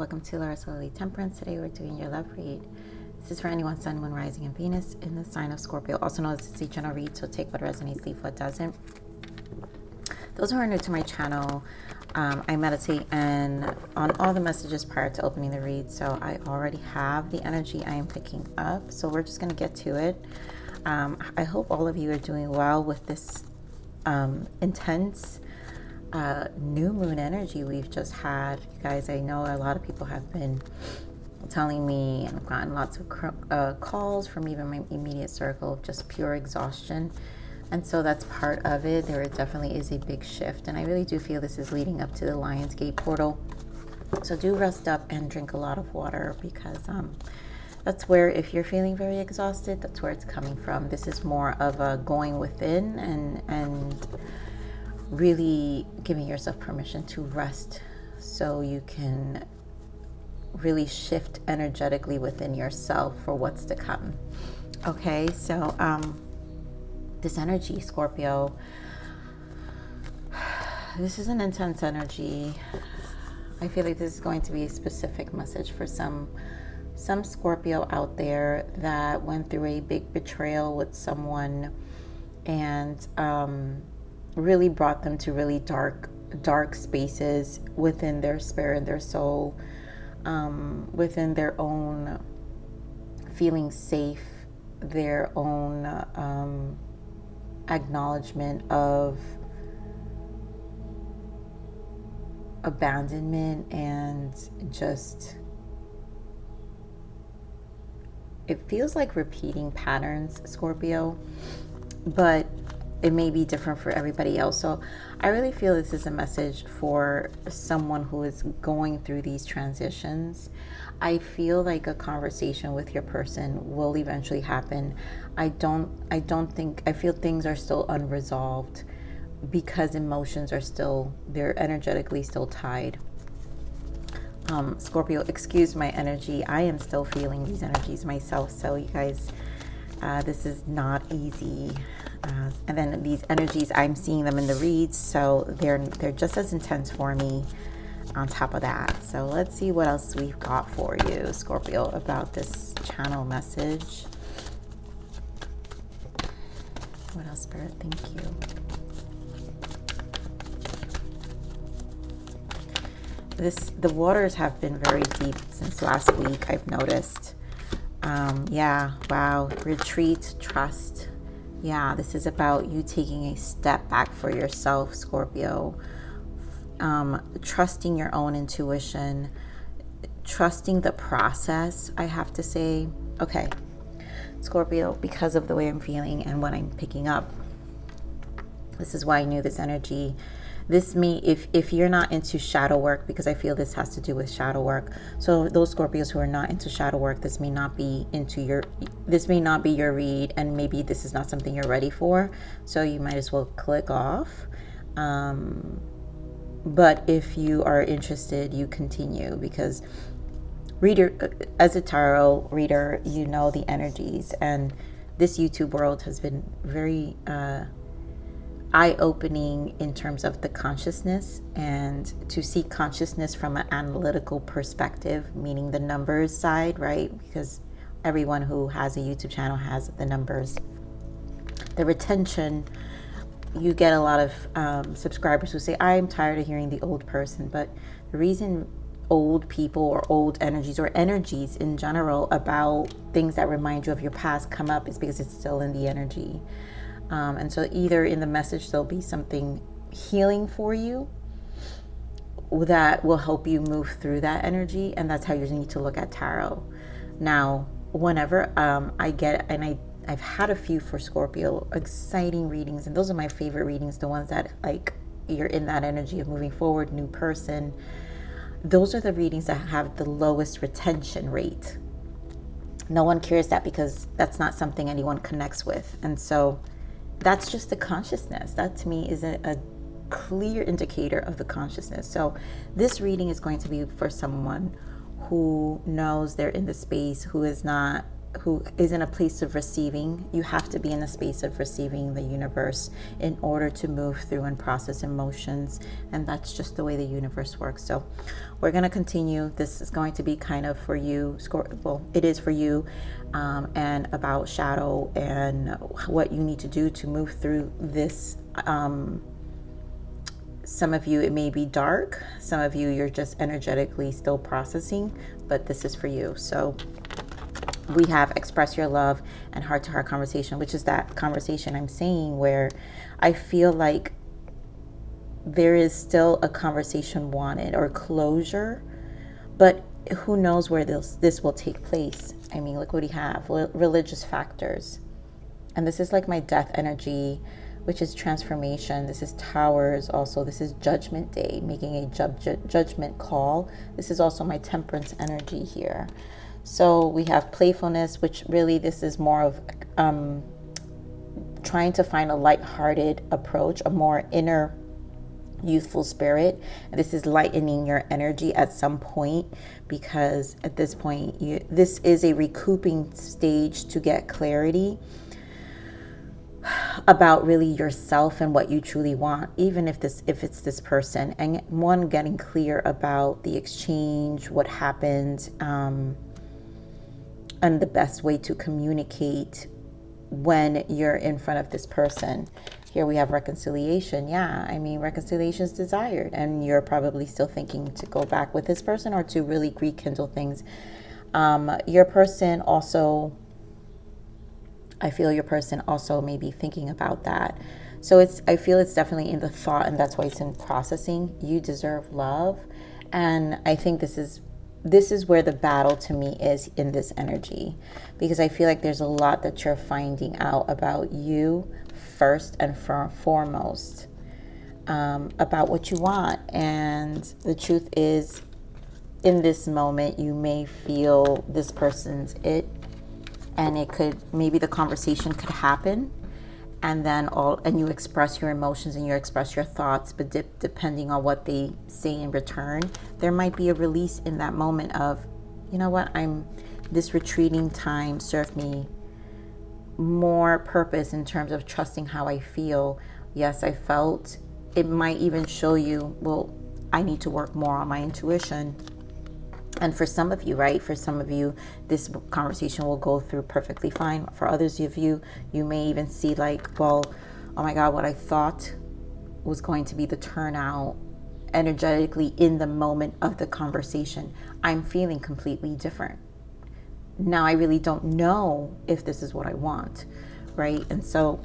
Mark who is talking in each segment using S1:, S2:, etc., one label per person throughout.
S1: welcome to Larisa Lili Temperance. Today we're doing your love read. This is for anyone, Sun, Moon, Rising, and Venus in the sign of Scorpio. Also known as a general read, so take what resonates, leave what doesn't. Those who are new to my channel, I meditate and on all the messages prior to opening the read, so I already have the energy I am picking up. So we're just going to get to it. I hope all of you are doing well with this intense new moon energy we've just had. You guys, I know a lot of people have been telling me, and I've gotten lots of calls from even my immediate circle of just pure exhaustion, and so that's part of it. There definitely is a big shift, and I really do feel this is leading up to the Lionsgate portal. So do rest up and drink a lot of water, because that's where, if you're feeling very exhausted, that's where it's coming from. This is more of a going within and really giving yourself permission to rest so you can really shift energetically within yourself for what's to come. Okay, so this energy, Scorpio, this is an intense energy. I feel like this is going to be a specific message for some Scorpio out there that went through a big betrayal with someone and really brought them to really dark spaces within their spirit and their soul, within their own feeling safe, their own acknowledgement of abandonment, and just, it feels like repeating patterns, Scorpio, but it may be different for everybody else. So I really feel this is a message for someone who is going through these transitions. I feel like a conversation with your person will eventually happen. I feel things are still unresolved because emotions are still, they're energetically still tied. Scorpio, excuse my energy. I am still feeling these energies myself. So you guys, this is not easy. And then these energies, I'm seeing them in the reads, so they're just as intense for me on top of that. So let's see what else we've got for you, Scorpio, about this channel message. What else, Spirit? Thank you. The waters have been very deep since last week, I've noticed. Yeah, wow. Retreat, trust. Yeah, this is about you taking a step back for yourself, Scorpio. Trusting your own intuition, trusting the process, I have to say. Okay, Scorpio, because of the way I'm feeling and what I'm picking up, this is why I knew this energy. This may, if you're not into shadow work, because I feel this has to do with shadow work. So those Scorpios who are not into shadow work, this may not be your read, and maybe this is not something you're ready for. So you might as well click off. But if you are interested, you continue, because as a tarot reader, you know the energies, and this YouTube world has been very eye-opening in terms of the consciousness, and to see consciousness from an analytical perspective, meaning the numbers side, right? Because everyone who has a YouTube channel has the numbers. The retention, you get a lot of subscribers who say, I'm tired of hearing the old person. But the reason old people or old energies or energies in general about things that remind you of your past come up is because it's still in the energy. And so either in the message there'll be something healing for you that will help you move through that energy, and that's how you need to look at tarot. Now, whenever I get, and I've had a few for Scorpio, exciting readings, and those are my favorite readings, the ones that, like, you're in that energy of moving forward, new person. Those are the readings that have the lowest retention rate. No one cares that, because that's not something anyone connects with. And so that's just the consciousness. That to me is a clear indicator of the consciousness. So this reading is going to be for someone who knows they're in the space, who is not who is in a place of receiving. You have to be in a space of receiving the universe in order to move through and process emotions. And that's just the way the universe works. So we're going to continue. This is going to be kind of for you, well, it is for you, and about shadow and what you need to do to move through this. Some of you, it may be dark. Some of you, you're just energetically still processing, but this is for you. So we have express your love and heart-to-heart conversation, which is that conversation I'm saying where I feel like there is still a conversation wanted or closure, but who knows where this will take place. I mean, look what we have, religious factors. And this is like my death energy, which is transformation. This is towers also. This is judgment day, making a judgment call. This is also my temperance energy here. So we have playfulness, which really this is more of trying to find a lighthearted approach, a more inner youthful spirit. And this is lightening your energy at some point, because at this point, this is a recouping stage to get clarity about really yourself and what you truly want, even if it's this person, and one, getting clear about the exchange, what happened, and the best way to communicate when you're in front of this person. Here we have reconciliation. Yeah, I mean, reconciliation is desired, and you're probably still thinking to go back with this person or to really rekindle things. Your person also, I feel your person also may be thinking about that. So I feel it's definitely in the thought, and that's why it's in processing. You deserve love. And I think this is where the battle to me is in this energy, because I feel like there's a lot that you're finding out about you first and foremost, about what you want. And the truth is, in this moment, you may feel this person's it, and it could, maybe the conversation could happen, and then you express your emotions and you express your thoughts, but depending on what they say in return, there might be a release in that moment of, you know what, this retreating time served me more purpose in terms of trusting how I feel. Yes, I felt, it might even show you, well, I need to work more on my intuition. And for some of you, right, for some of you, this conversation will go through perfectly fine. For others of you, you may even see like, well, oh my God, what I thought was going to be the turnout energetically in the moment of the conversation, I'm feeling completely different. Now I really don't know if this is what I want, right? And so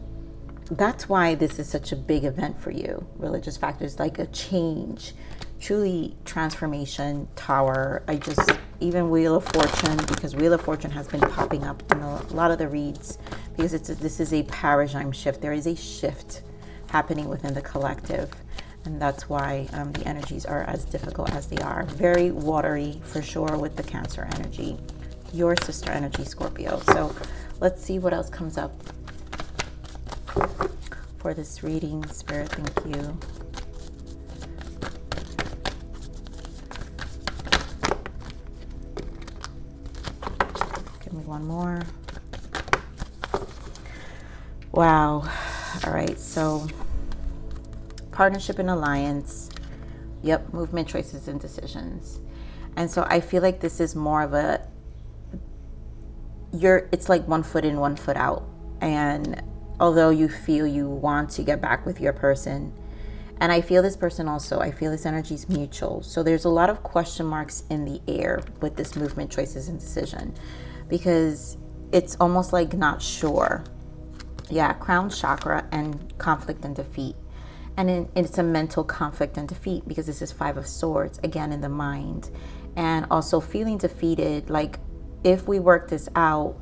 S1: that's why this is such a big event for you. Religious factors, like a change, truly transformation, tower. Even Wheel of Fortune, because Wheel of Fortune has been popping up in a lot of the reads, because this is a paradigm shift. There is a shift happening within the collective, and that's why the energies are as difficult as they are. Very watery for sure with the Cancer energy, your sister energy, Scorpio. So let's see what else comes up for this reading. Spirit, thank you. Give me one more. Wow. All right, so partnership and alliance. Yep, movement, choices, and decisions. And so I feel like this is more of it's like 1 foot in, 1 foot out. And although you feel you want to get back with your person, and I feel this person also, I feel this energy is mutual. So there's a lot of question marks in the air with this movement, choices, and decision, because it's almost like not sure. Yeah, crown chakra and conflict and defeat. And it's a mental conflict and defeat, because this is 5 of Swords, again, in the mind. And also feeling defeated, like, if we work this out,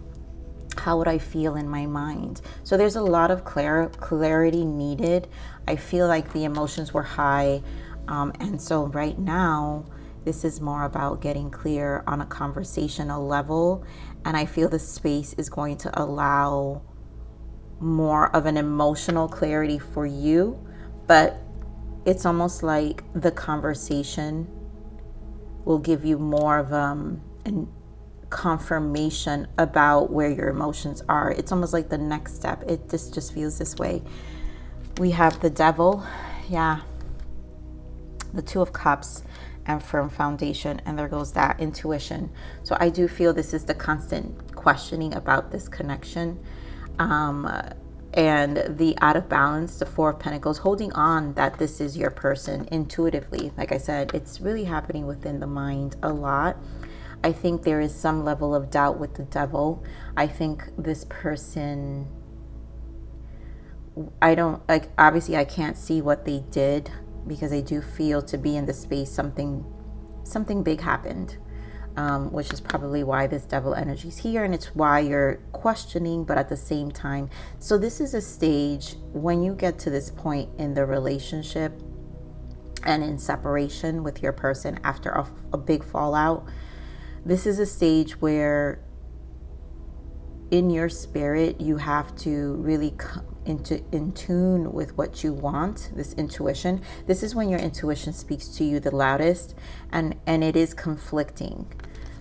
S1: how would I feel in my mind? So there's a lot of clarity needed. I feel like the emotions were high. And so right now, this is more about getting clear on a conversational level. And I feel the space is going to allow more of an emotional clarity for you. But it's almost like the conversation will give you more of confirmation about where your emotions are. It's almost like the next step. It just feels this way. We have the Devil, yeah, the Two of Cups, and firm foundation, and there goes that intuition. So I do feel this is the constant questioning about this connection, and the out of balance, the Four of Pentacles, holding on that this is your person intuitively. Like I said, it's really happening within the mind a lot. I think there is some level of doubt with the Devil. I think this person, I don't, like, obviously I can't see what they did, because I do feel to be in the space something big happened, which is probably why this Devil energy is here, and it's why you're questioning, but at the same time. So this is a stage when you get to this point in the relationship and in separation with your person after a big fallout. This is a stage where in your spirit you have to really come in tune with what you want, this intuition. This is when your intuition speaks to you the loudest, and it is conflicting.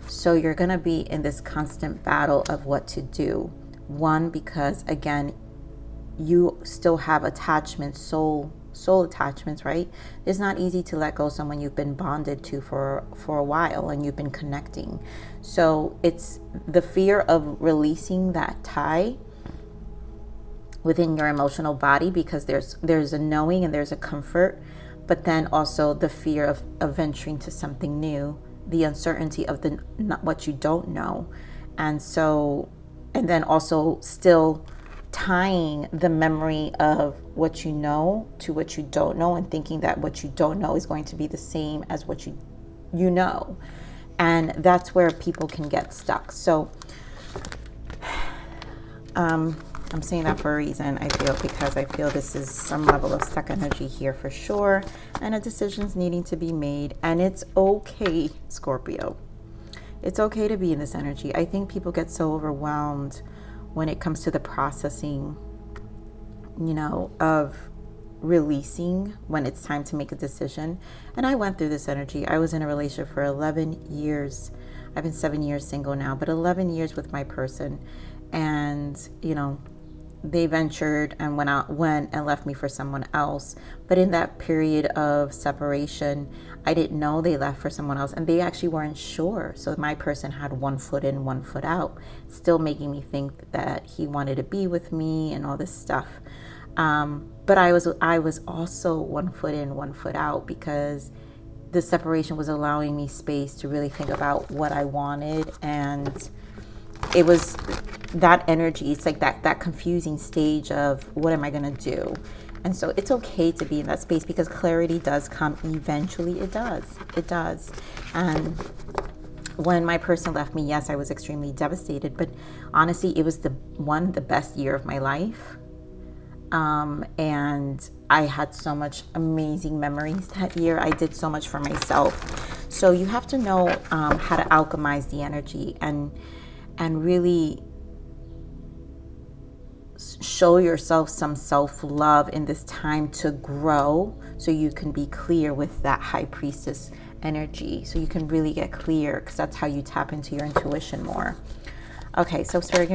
S1: So you're going to be in this constant battle of what to do. One, because again, you still have attachments, soul attachments, right? It's not easy to let go of someone you've been bonded to for a while and you've been connecting. So it's the fear of releasing that tie within your emotional body, because there's a knowing and there's a comfort, but then also the fear of venturing to something new, the uncertainty of what you don't know. And then also still tying the memory of what you know to what you don't know, and thinking that what you don't know is going to be the same as what you know. And that's where people can get stuck. So I'm saying that for a reason, I feel, because I feel this is some level of stuck energy here for sure, and a decision's needing to be made. And it's okay, Scorpio. It's okay to be in this energy. I think people get so overwhelmed when it comes to the processing, of releasing when it's time to make a decision. And I went through this energy. I was in a relationship for 11 years. I've been 7 years single now, but 11 years with my person. And, they ventured and went and left me for someone else. But in that period of separation, I didn't know they left for someone else, and they actually weren't sure. So my person had 1 foot in, 1 foot out, still making me think that he wanted to be with me and all this stuff. But I was also 1 foot in, 1 foot out, because the separation was allowing me space to really think about what I wanted. And it was that energy, it's like that confusing stage of what am I going to do? And so it's okay to be in that space, because clarity does come eventually. It does. And when my person left me, yes, I was extremely devastated, but honestly, it was the best year of my life. And I had so much amazing memories that year. I did so much for myself. So you have to know how to alchemize the energy and really show yourself some self-love in this time to grow, so you can be clear with that High Priestess energy, so you can really get clear, because that's how you tap into your intuition more. Okay, so Spirit,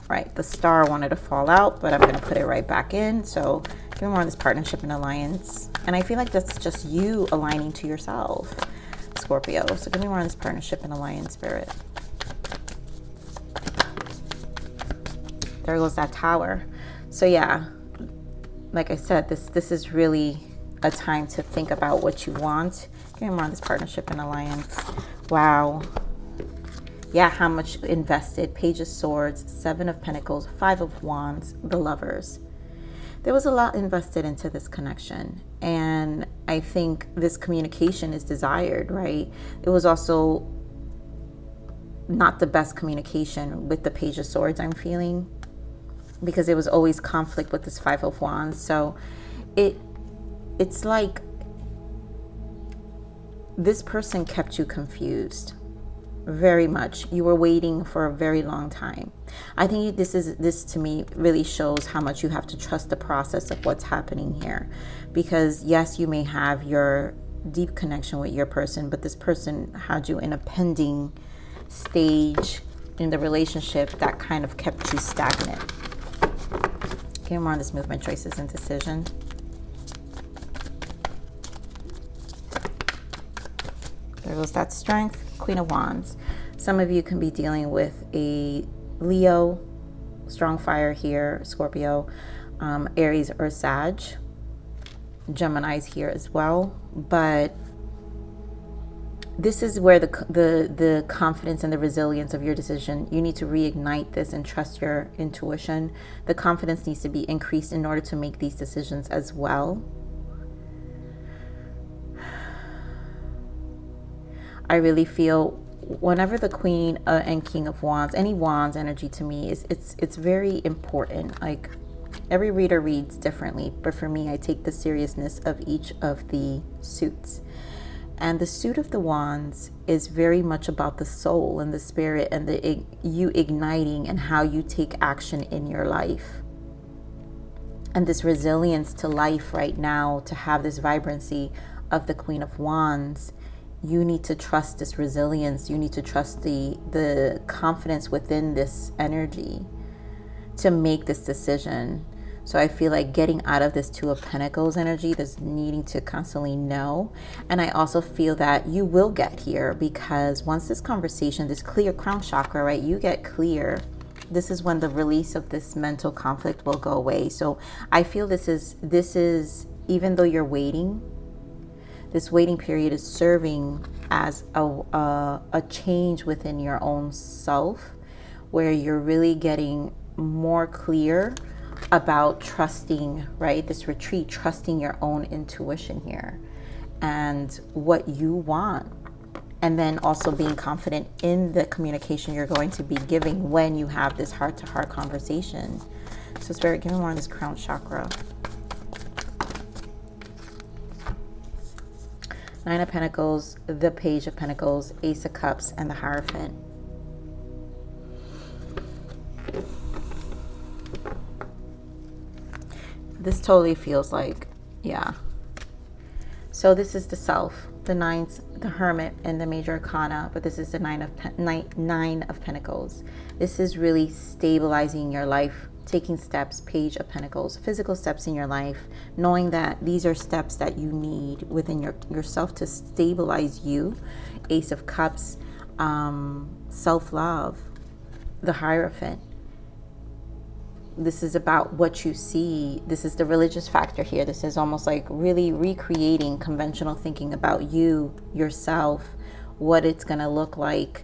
S1: right, the star wanted to fall out, but I'm going to put it right back in. So give me more on this partnership and alliance. And I feel like that's just you aligning to yourself, Scorpio. So give me more on this partnership and alliance, Spirit. There goes that Tower. So yeah, like I said, this is really a time to think about what you want. Give me more on this partnership and alliance. Wow. Yeah, how much invested? Page of Swords, 7 of Pentacles, 5 of Wands, the Lovers. There was a lot invested into this connection. And I think this communication is desired, right? It was also not the best communication with the Page of Swords, I'm feeling, because there was always conflict with this 5 of Wands. So it's like this person kept you confused very much. You were waiting for a very long time. I think this to me really shows how much you have to trust the process of what's happening here, because yes, you may have your deep connection with your person, but this person had you in a pending stage in the relationship that kind of kept you stagnant. Okay, more on this movement, choices, and decision. There goes that strength. Queen of Wands. Some of you can be dealing with a Leo, strong fire here, Scorpio, Aries or Sag. Gemini's here as well. But this is where the confidence and the resilience of your decision, you need to reignite this and trust your intuition. The confidence needs to be increased in order to make these decisions as well. I really feel whenever the Queen and King of Wands, any Wands energy to me is it's very important. Like, every reader reads differently, but for me, I take the seriousness of each of the suits. And the suit of the Wands is very much about the soul and the spirit and you igniting and how you take action in your life. And this resilience to life right now, to have this vibrancy of the Queen of Wands, you need to trust this resilience. You need to trust the confidence within this energy to make this decision. So I feel like getting out of this Two of Pentacles energy, this needing to constantly know. And I also feel that you will get here, because once this conversation, this clear crown chakra, right, you get clear, this is when the release of this mental conflict will go away. So I feel this is even though you're waiting, this waiting period is serving as a change within your own self, where you're really getting more clear about trusting, right? This retreat, trusting your own intuition here and what you want. And then also being confident in the communication you're going to be giving when you have this heart-to-heart conversation. So Spirit, give me more on this crown chakra. Nine of Pentacles, the Page of Pentacles, Ace of Cups, and the Hierophant. This totally feels like, yeah. So this is the self, the nines, the Hermit, and the Major Arcana, but this is the Nine of Pentacles. This is really stabilizing your life, taking steps, Page of Pentacles, physical steps in your life, knowing that these are steps that you need within yourself to stabilize you. Ace of Cups, self-love, the Hierophant. This is about what you see. This is the religious factor here. This is almost like really recreating conventional thinking about you, yourself, what it's going to look like.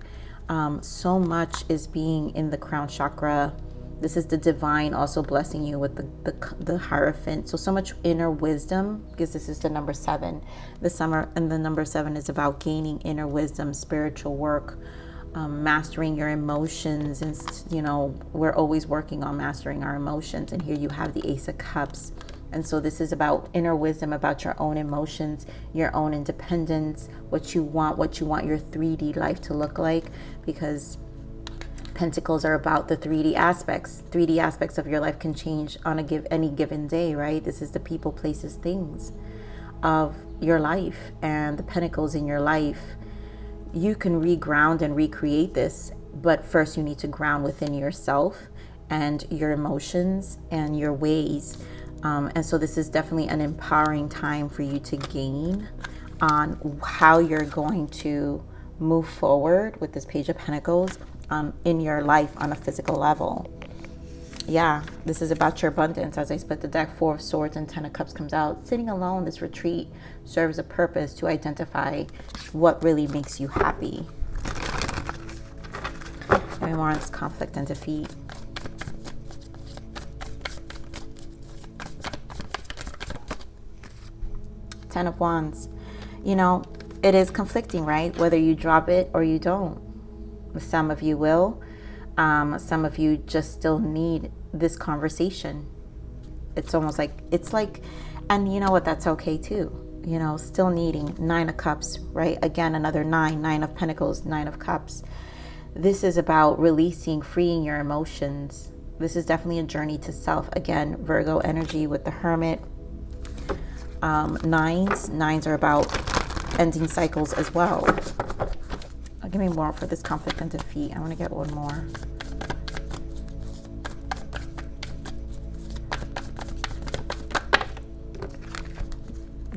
S1: So much is being in the crown chakra. This is the divine also blessing you with the Hierophant. So much inner wisdom, because this is the number 7. The summer and the number 7 is about gaining inner wisdom, spiritual work, mastering your emotions. And you know, we're always working on mastering our emotions, and here you have the Ace of Cups. And so this is about inner wisdom, about your own emotions, your own independence, what you want your 3D life to look like, because Pentacles are about the 3D aspects. 3D aspects of your life can change on any given day, right? This is the people, places, things of your life, and the Pentacles in your life. You can reground and recreate this, but first you need to ground within yourself and your emotions and your ways. And so this is definitely an empowering time for you to gain on how you're going to move forward with this Page of Pentacles in your life on a physical level. Yeah, this is about your abundance. As I split the deck, 4 of Swords and 10 of Cups comes out. Sitting alone, this retreat serves a purpose to identify what really makes you happy. Maybe more on this conflict and defeat. Ten of Wands. You know, it is conflicting, right? Whether you drop it or you don't. Some of you will. Some of you just still need this conversation. It's almost like, and you know what, that's okay too. You know, still needing. 9 of Cups, right? Again, another 9 of Pentacles, 9 of Cups. This is about releasing, freeing your emotions. This is definitely a journey to self. Again, Virgo energy with the Hermit. Nines are about ending cycles as well. Give me more for this conflict and defeat. I want to get one more.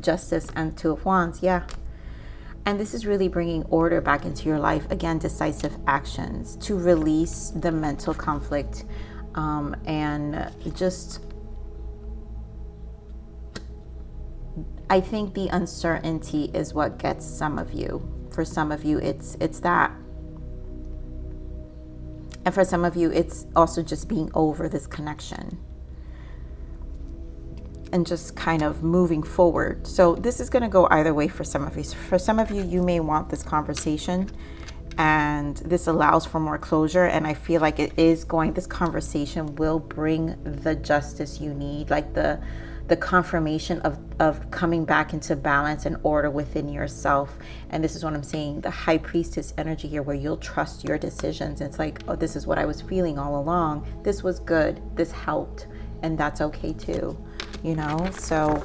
S1: Justice and Two of Wands. Yeah. And this is really bringing order back into your life. Again, decisive actions to release the mental conflict, and just, I think the uncertainty is what gets some of you. For some of you, it's that. And for some of you, it's also just being over this connection and just kind of moving forward. So this is going to go either way for some of you. For some of you, you may want this conversation, and this allows for more closure. And I feel like it is going, this conversation will bring the justice you need, like the confirmation of coming back into balance and order within yourself. And this is what I'm saying, the High Priestess energy here, where you'll trust your decisions. It's like, oh, this is what I was feeling all along. This was good. This helped. And that's okay too. You know, so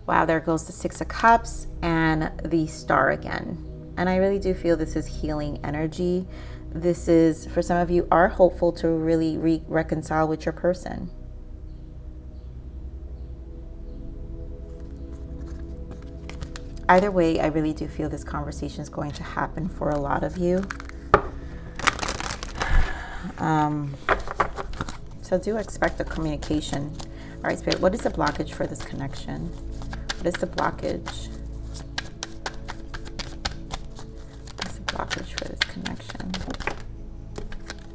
S1: wow, there goes the Six of Cups and the Star again. And I really do feel this is healing energy. This is, for some of you, are hopeful to really reconcile with your person. Either way, I really do feel this conversation is going to happen for a lot of you. So do expect a communication. All right, Spirit, what is the blockage for this connection? What is the blockage? What's the blockage for this connection?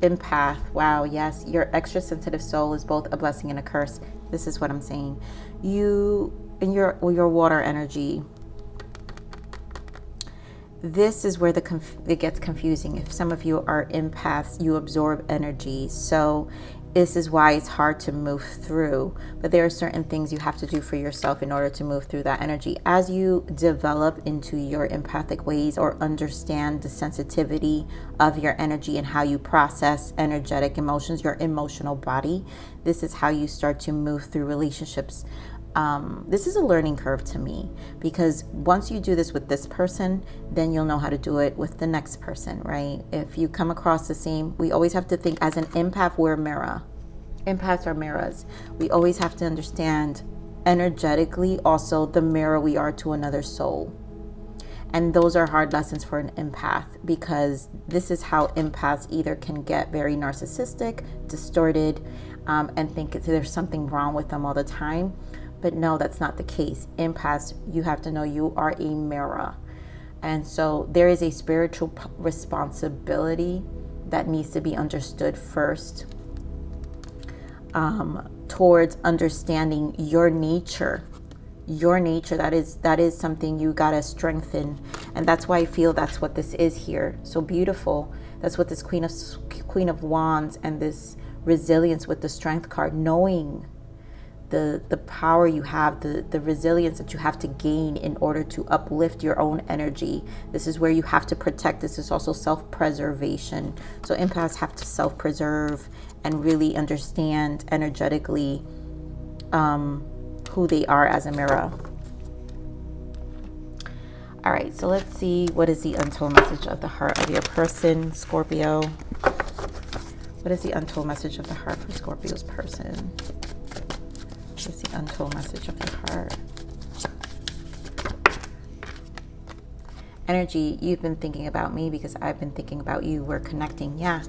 S1: Empath. Wow, yes. Your extra sensitive soul is both a blessing and a curse. This is what I'm saying. You, in your water energy, this is where it gets confusing. If some of you are empaths, you absorb energy. So this is why it's hard to move through. But there are certain things you have to do for yourself in order to move through that energy. As you develop into your empathic ways, or understand the sensitivity of your energy and how you process energetic emotions, your emotional body, this is how you start to move through relationships. This is a learning curve to me, because once you do this with this person, then you'll know how to do it with the next person, right? If you come across the same, we always have to think, as an empath, we're a mirror. Empaths are mirrors. We always have to understand energetically also the mirror we are to another soul. And those are hard lessons for an empath, because this is how empaths either can get very narcissistic, distorted, and think there's something wrong with them all the time. But no, that's not the case. Empaths, you have to know you are a mirror. And so there is a spiritual responsibility that needs to be understood first, towards understanding your nature. Your nature, that is something you gotta strengthen. And that's why I feel that's what this is here. So beautiful. That's what this Queen of Wands and this resilience with the Strength card, knowing the power you have, the resilience that you have to gain in order to uplift your own energy. This is where you have to protect. This is also self-preservation. So empaths have to self-preserve and really understand energetically who they are as a mirror. All right, so let's see, what is the untold message of the heart of your person, Scorpio? What is the untold message of the heart for Scorpio's person? What's the untold message of the heart? Energy, you've been thinking about me because I've been thinking about you. We're connecting. Yeah,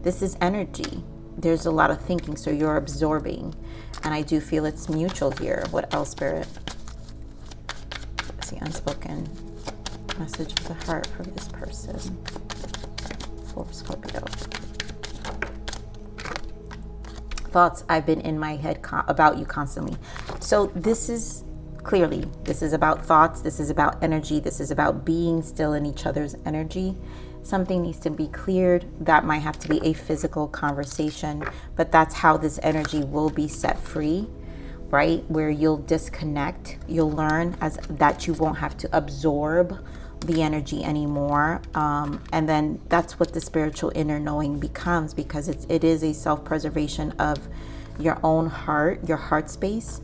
S1: this is energy. There's a lot of thinking, so you're absorbing. And I do feel it's mutual here. What else, Spirit? What's the unspoken message of the heart for this person? For Scorpio. Thoughts I've been in my head about you constantly. So this is clearly, this is about thoughts. This is about energy. This is about being still in each other's energy. Something needs to be cleared. That might have to be a physical conversation, but that's how this energy will be set free, right? Where you'll disconnect. You'll learn that you won't have to absorb the energy anymore, and then that's what the spiritual inner knowing becomes, because it is a self-preservation of your own heart, your heart space,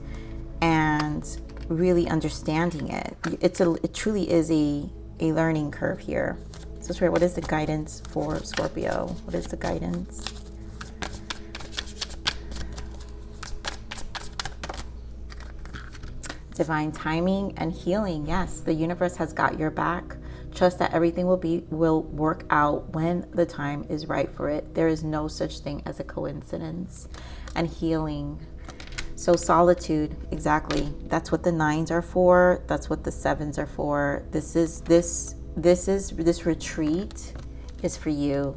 S1: and really understanding it. It truly is a a learning curve here. So Spirit, what is the guidance for Scorpio? What is the guidance? Divine timing and healing. Yes, the universe has got your back. Trust that everything will work out when the time is right for it. There is no such thing as a coincidence. And healing. So solitude, exactly. That's what the 9s are for. That's what the 7s are for. This retreat is for you.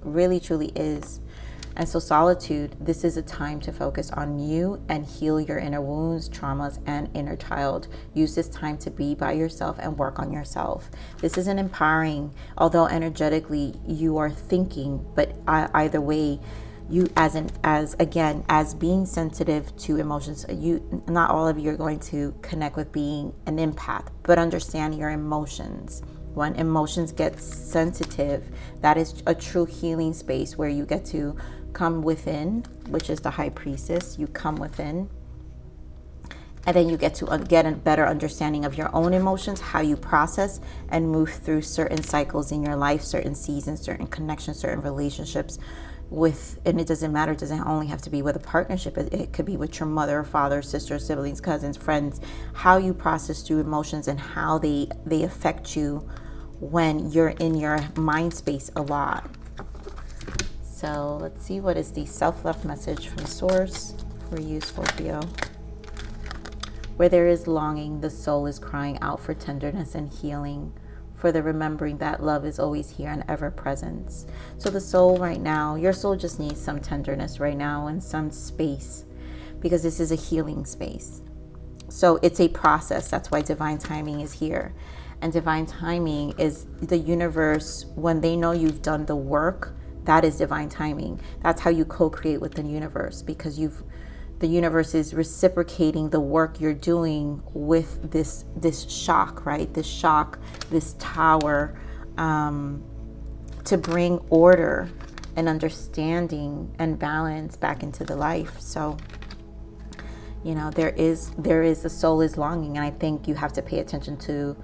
S1: Really, truly is. And so solitude, this is a time to focus on you and heal your inner wounds, traumas, and inner child. Use this time to be by yourself and work on yourself. This is an empowering, although energetically you are thinking, but either way, you as being sensitive to emotions, not all of you are going to connect with being an empath, but understand your emotions. When emotions get sensitive, that is a true healing space where you get to come within, which is the High Priestess. You come within, and then you get to get a better understanding of your own emotions, how you process and move through certain cycles in your life, certain seasons, certain connections, certain relationships and it doesn't matter. It doesn't only have to be with a partnership. It could be with your mother, father, sister, siblings, cousins, friends. How you process through emotions and how they affect you when you're in your mind space a lot. So let's see, what is the self-love message from Source for you, Scorpio? Where there is longing, the soul is crying out for tenderness and healing, for the remembering that love is always here and ever present. So the soul right now, your soul just needs some tenderness right now and some space, because this is a healing space. So it's a process. That's why divine timing is here. And divine timing is the universe, when they know you've done the work, that is divine timing. That's how you co-create with the universe, because the universe is reciprocating the work you're doing with this shock, right? This shock, this tower, to bring order and understanding and balance back into the life. So, there is the soul is longing, and I think you have to pay attention to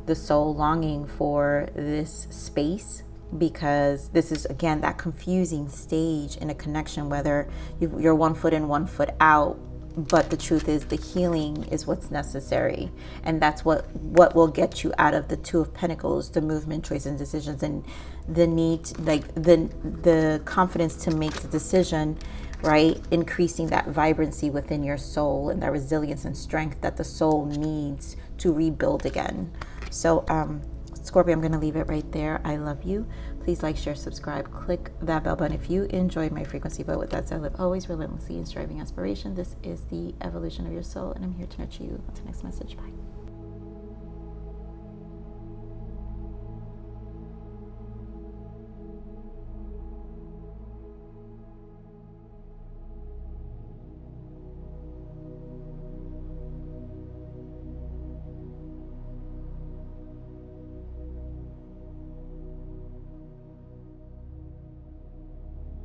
S1: the soul longing for this space, because this is, again, that confusing stage in a connection, whether you're 1 foot in, 1 foot out. But the truth is, the healing is what's necessary, and that's what will get you out of the 2 of Pentacles, the movement, choice, and decisions, and the need, like the confidence to make the decision, right? Increasing that vibrancy within your soul and that resilience and strength that the soul needs to rebuild again. So Scorpio, I'm going to leave it right there. I love you. Please like, share, subscribe, click that bell button if you enjoyed my frequency. But with that said, live always relentlessly in striving aspiration. This is the evolution of your soul, and I'm here to nurture you. Until next message. Bye.